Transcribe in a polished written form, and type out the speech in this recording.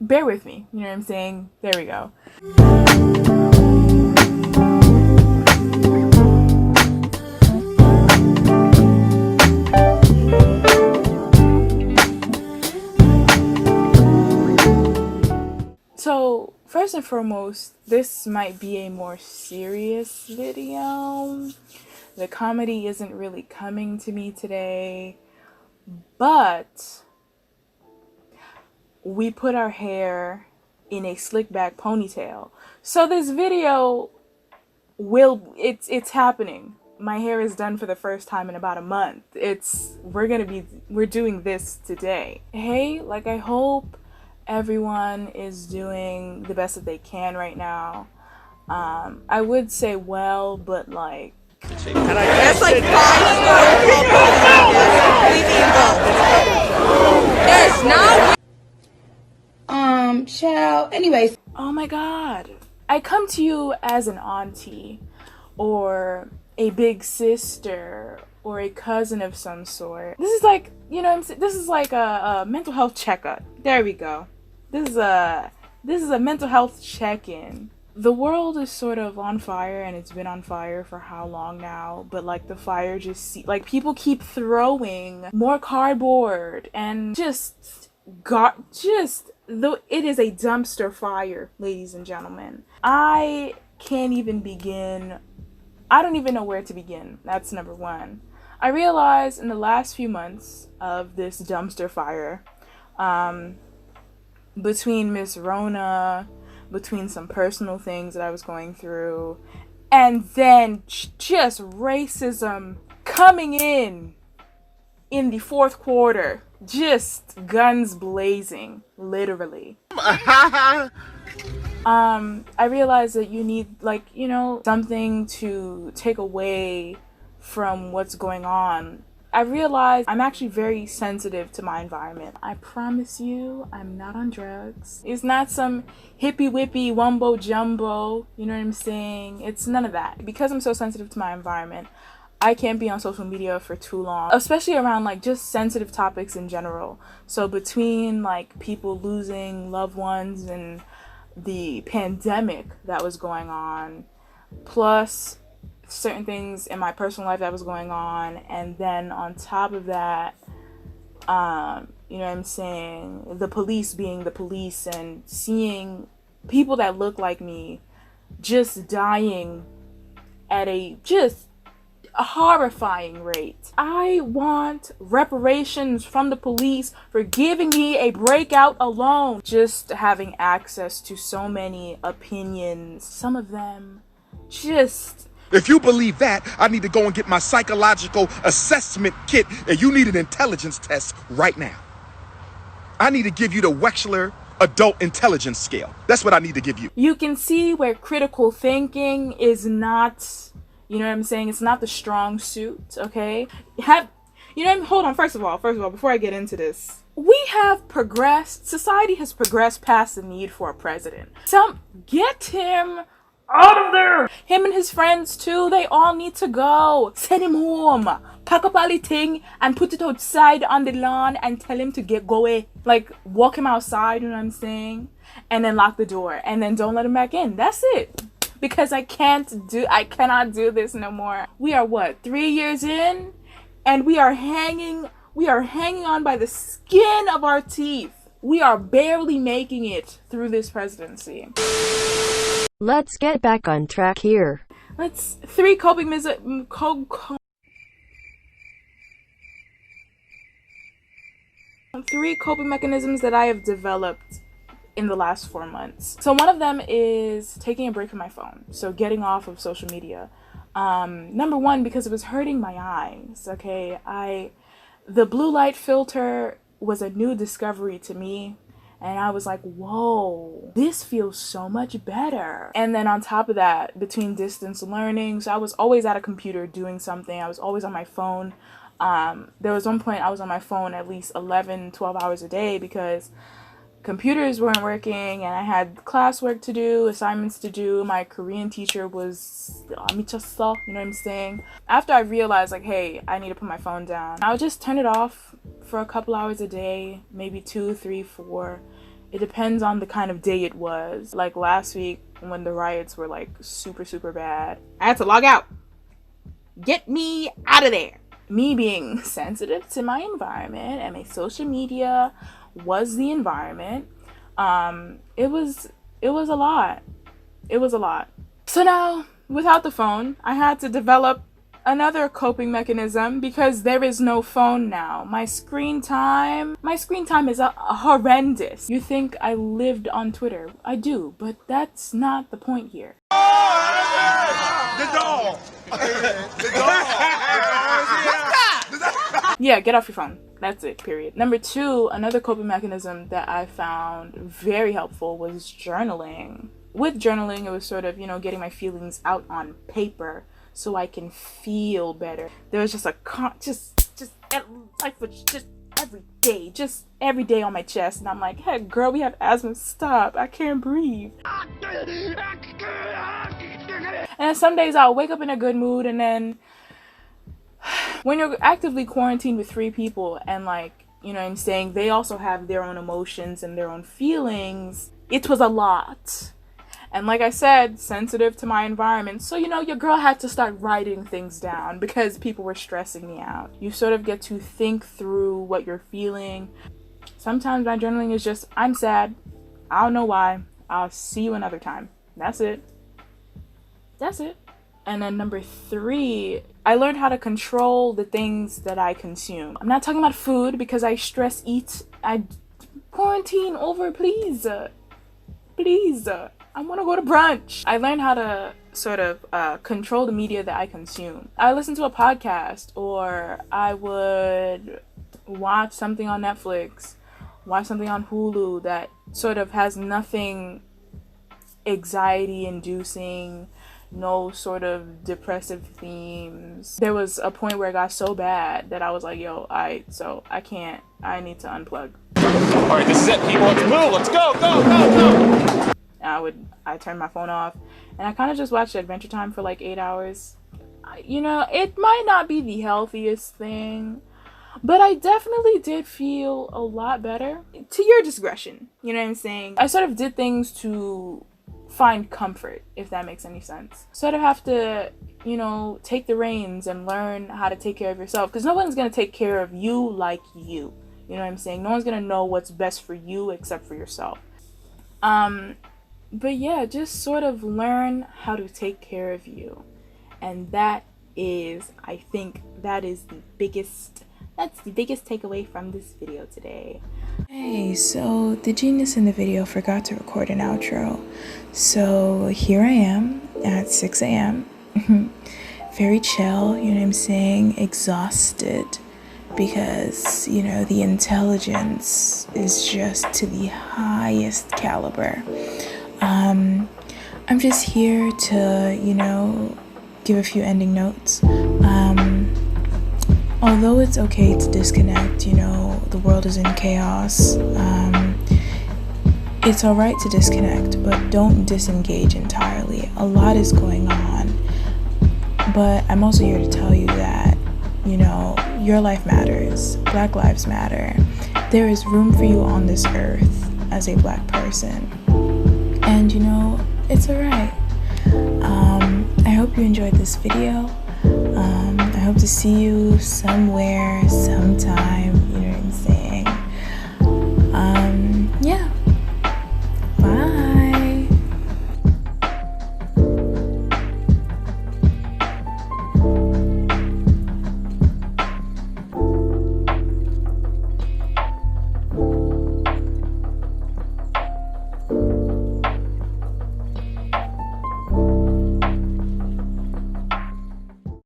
bear with me, you know what I'm saying? There we go. So, first and foremost, this might be a more serious video. The comedy isn't really coming to me today, but we put our hair in a slick back ponytail. So this video it's happening. My hair is done for the first time in about a month. We're doing this today. Hey, like, I hope everyone is doing the best that they can right now. I would say well, but like, That's like 5 stars. Yes, now. Child. Anyways. oh my god, I come to you as an auntie or a big sister or a cousin of some sort. This is like, you know what I'm saying? This is like a mental health checkup. There we go. This is a mental health check-in. The world is sort of on fire, and it's been on fire for how long now? But like, the fire like, people keep throwing more cardboard and it is a dumpster fire, ladies and gentlemen. I can't even begin. I don't even know where to begin. That's number one. I realized in the last few months of this dumpster fire, between Miss Rona, between some personal things that I was going through, and then just racism coming in the fourth quarter, just guns blazing, literally. I realized that you need, like, you know, something to take away from what's going on. I realized I'm actually very sensitive to my environment. I promise you, I'm not on drugs. It's not some hippie whippy wumbo jumbo, you know what I'm saying? It's none of that. Because I'm so sensitive to my environment, I can't be on social media for too long, especially around like just sensitive topics in general. So between like people losing loved ones and the pandemic that was going on, plus certain things in my personal life that was going on, and then on top of that, you know what I'm saying, the police being the police and seeing people that look like me just dying at a horrifying rate. I want reparations from the police for giving me a breakout alone. Just having access to so many opinions, some of them just... If you believe that, I need to go and get my psychological assessment kit, and you need an intelligence test right now. I need to give you the Wechsler Adult Intelligence Scale. That's what I need to give you. You can see where critical thinking is not, you know what I'm saying? It's not the strong suit, okay? Hold on, first of all, before I get into this, we have progressed, society has progressed past the need for a president. Get him out of there! Him and his friends too, they all need to go. Send him home. Pack up all the thing and put it outside on the lawn and tell him to go away. Like, walk him outside, you know what I'm saying? And then lock the door. And then don't let him back in. That's it. Because I cannot do this no more. We are what, 3 years in? And we are hanging on by the skin of our teeth. We are barely making it through this presidency. Let's get back on track here. Three coping mechanisms that I have developed in the last 4 months. So one of them is taking a break from my phone. So getting off of social media. Number one, because it was hurting my eyes. Okay, the blue light filter was a new discovery to me. And I was like, whoa, this feels so much better. And then on top of that, between distance learning, so I was always at a computer doing something. I was always on my phone. There was one point I was on my phone at least 11, 12 hours a day because computers weren't working and I had classwork to do, assignments to do. My Korean teacher was 미쳤어, you know what I'm saying? After I realized, like, hey, I need to put my phone down, I would just turn it off for a couple hours a day, maybe 2, 3, 4, It depends on the kind of day it was. Like last week when the riots were like super, super bad, I had to log out. Get me out of there. Me being sensitive to my environment and my social media was the environment. It was a lot. It was a lot. So now, without the phone, I had to develop another coping mechanism because there is no phone now. My screen time is horrendous. You think I lived on Twitter? I do, but that's not the point here. The dog. Yeah, get off your phone. That's it, period. Number 2, another coping mechanism that I found very helpful was journaling. With journaling, it was sort of, getting my feelings out on paper so I can feel better. There was just a every day on my chest, and I'm like, hey girl, we have asthma, stop, I can't breathe. And some days I'll wake up in a good mood, and then when you're actively quarantined with 3 people and I'm saying they also have their own emotions and their own feelings, it was a lot. And like I said, sensitive to my environment. So, your girl had to start writing things down because people were stressing me out. You sort of get to think through what you're feeling. Sometimes my journaling is just, I'm sad. I don't know why. I'll see you another time. That's it. That's it. And then number 3, I learned how to control the things that I consume. I'm not talking about food because I stress eat. I quarantine over, please. Please. I want to go to brunch. I learned how to sort of control the media that I consume. I listen to a podcast, or I would watch something on Netflix, watch something on Hulu that sort of has nothing anxiety inducing, no sort of depressive themes. There was a point where it got so bad that I was like, yo, I need to unplug. All right, this is it, people. Let's move. Let's go, go, go, go. I turned my phone off, and I kind of just watched Adventure Time for like 8 hours. It might not be the healthiest thing, but I definitely did feel a lot better. To your discretion, you know what I'm saying? I sort of did things to find comfort, if that makes any sense. Sort of have to, take the reins and learn how to take care of yourself, because no one's going to take care of you like you. You know what I'm saying? No one's going to know what's best for you except for yourself. But yeah, just sort of learn how to take care of you. And I think that is the biggest takeaway from this video today. Hey, so the genius in the video forgot to record an outro. So here I am at 6 a.m. Very chill, you know what I'm saying? Exhausted. Because, the intelligence is just to the highest caliber. I'm just here to, give a few ending notes. Although it's okay to disconnect, the world is in chaos. It's alright to disconnect, but don't disengage entirely. A lot is going on. But I'm also here to tell you that, your life matters. Black lives matter. There is room for you on this earth as a Black person. And, it's alright. I hope you enjoyed this video. I hope to see you somewhere, sometime, you know what I'm saying?